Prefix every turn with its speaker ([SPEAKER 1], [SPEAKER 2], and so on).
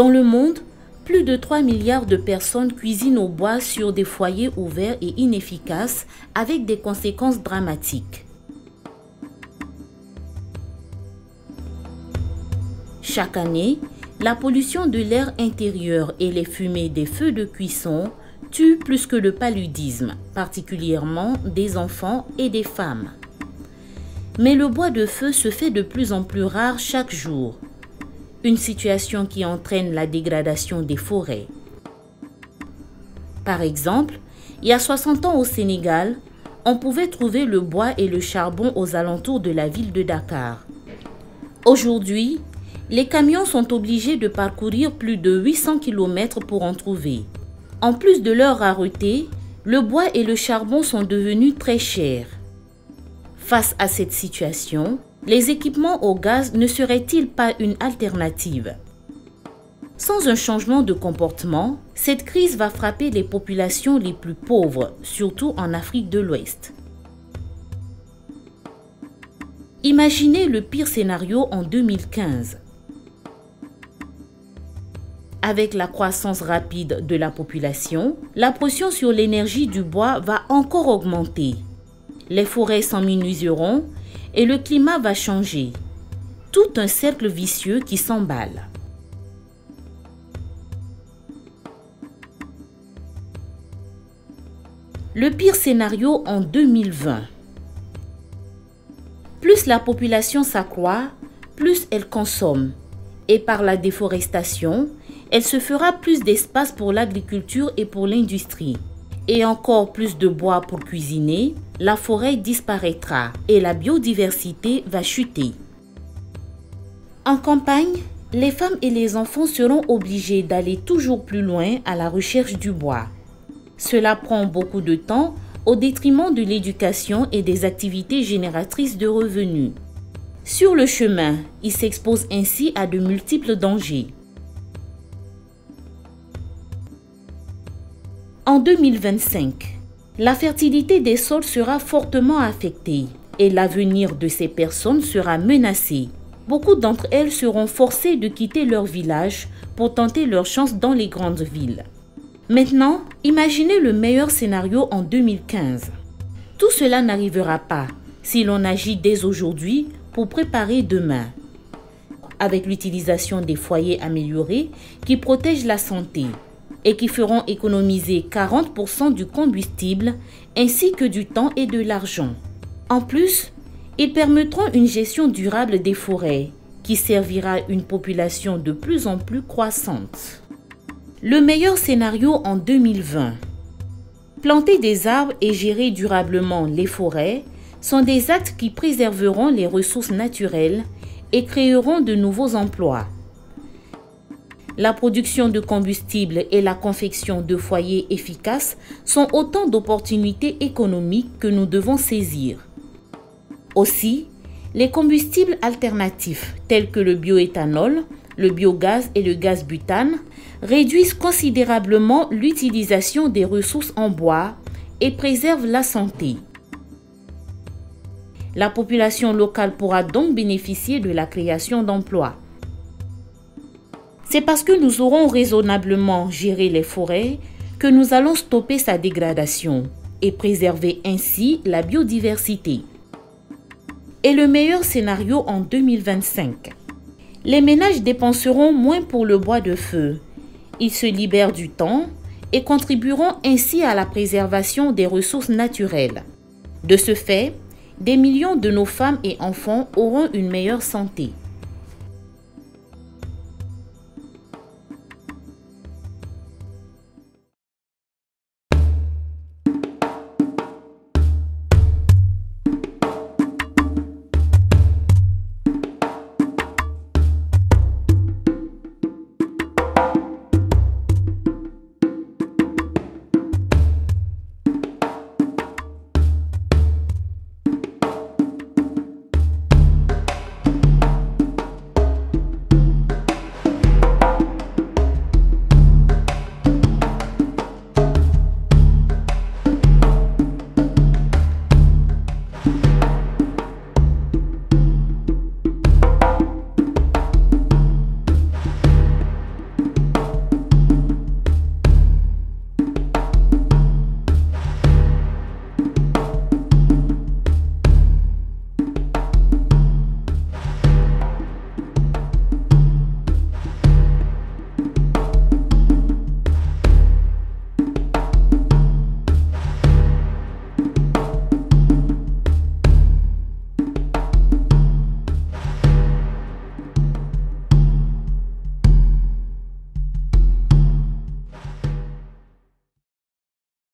[SPEAKER 1] Dans le monde, plus de 3 milliards de personnes cuisinent au bois sur des foyers ouverts et inefficaces avec des conséquences dramatiques. Chaque année, la pollution de l'air intérieur et les fumées des feux de cuisson tuent plus que le paludisme, particulièrement des enfants et des femmes. Mais le bois de feu se fait de plus en plus rare chaque jour. Une situation qui entraîne la dégradation des forêts. Par exemple, il y a 60 ans au Sénégal, on pouvait trouver le bois et le charbon aux alentours de la ville de Dakar. Aujourd'hui, les camions sont obligés de parcourir plus de 800 km pour en trouver. En plus de leur rareté, le bois et le charbon sont devenus très chers. Face à cette situation, les équipements au gaz ne seraient-ils pas une alternative? Sans un changement de comportement, cette crise va frapper les populations les plus pauvres, surtout en Afrique de l'Ouest. Imaginez le pire scénario en 2015. Avec la croissance rapide de la population, la pression sur l'énergie du bois va encore augmenter. Les forêts s'amenuiseront et le climat va changer. Tout un cercle vicieux qui s'emballe. Le pire scénario en 2020. Plus la population s'accroît, plus elle consomme. Et par la déforestation, elle se fera plus d'espace pour l'agriculture et pour l'industrie. Et encore plus de bois pour cuisiner, la forêt disparaîtra et la biodiversité va chuter. En campagne, les femmes et les enfants seront obligés d'aller toujours plus loin à la recherche du bois. Cela prend beaucoup de temps au détriment de l'éducation et des activités génératrices de revenus. Sur le chemin, ils s'exposent ainsi à de multiples dangers. En 2025, la fertilité des sols sera fortement affectée et l'avenir de ces personnes sera menacé. Beaucoup d'entre elles seront forcées de quitter leur village pour tenter leur chance dans les grandes villes. Maintenant, imaginez le meilleur scénario en 2015. Tout cela n'arrivera pas si l'on agit dès aujourd'hui pour préparer demain. Avec l'utilisation des foyers améliorés qui protègent la santé et qui feront économiser 40% du combustible ainsi que du temps et de l'argent. En plus, ils permettront une gestion durable des forêts qui servira une population de plus en plus croissante. Le meilleur scénario en 2020. Planter des arbres et gérer durablement les forêts sont des actes qui préserveront les ressources naturelles et créeront de nouveaux emplois. La production de combustible et la confection de foyers efficaces sont autant d'opportunités économiques que nous devons saisir. Aussi, les combustibles alternatifs tels que le bioéthanol, le biogaz et le gaz butane réduisent considérablement l'utilisation des ressources en bois et préservent la santé. La population locale pourra donc bénéficier de la création d'emplois. C'est parce que nous aurons raisonnablement géré les forêts que nous allons stopper sa dégradation et préserver ainsi la biodiversité. Et le meilleur scénario en 2025. Les ménages dépenseront moins pour le bois de feu. Ils se libèrent du temps et contribueront ainsi à la préservation des ressources naturelles. De ce fait, des millions de nos femmes et enfants auront une meilleure santé.